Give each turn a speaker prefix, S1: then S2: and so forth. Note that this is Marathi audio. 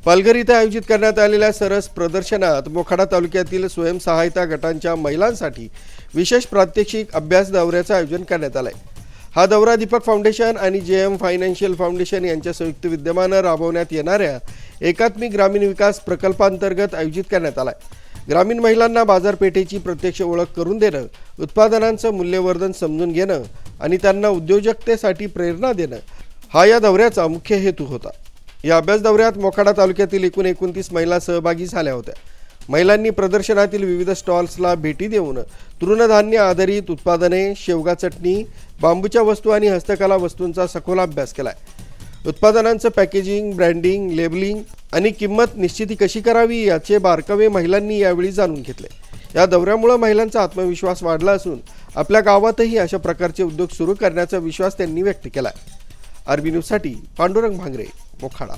S1: पालघर इथं आयोजित करण्यात आलेल्या सरस प्रदर्शनात मोखाडा तालुक्यातील स्वयंसहायता गटांच्या महिलांसाठी विशेष प्रात्यक्षिक अभ्यास दौऱ्याचं आयोजन करण्यात आलंय। हा दौरा दीपक फाउंडेशन आणि जेएम फायनान्शियल फाउंडेशन यांच्या संयुक्त विद्यमानं राबवण्यात येणाऱ्या एकात्मिक ग्रामीण विकास प्रकल्पांतर्गत आयोजित करण्यात आलाय। ग्रामीण महिलांना बाजारपेठेची प्रत्यक्ष ओळख करून देणं, उत्पादनांचं मूल्यवर्धन समजून घेणं आणि त्यांना उद्योजकतेसाठी प्रेरणा देणं हा या दौऱ्याचा मुख्य हेतू होता। या अभ्यास दौऱ्यात मोखाडा तालुक्यातील एकूण 29 महिला सहभागी झाल्या होत्या। महिलांनी प्रदर्शनातील विविध स्टॉल्सला भेटी देऊन तृणधान्य आधारित उत्पादने, शेवगा चटणी, बांबूच्या वस्तू आणि हस्तकला वस्तूंचा सखोल अभ्यास केलाय। उत्पादनांचं पॅकेजिंग, ब्रँडिंग, लेबलिंग आणि किंमत निश्चिती कशी करावी याचे बारकावे महिलांनी यावेळी जाणून घेतले। या दौऱ्यामुळे महिलांचा आत्मविश्वास वाढला असून आपल्या गावातही अशा प्रकारचे उद्योग सुरू करण्याचा विश्वास त्यांनी व्यक्त केला। आरबी न्यूजसाठी पांडुरंग भांगरे, मोखाडा।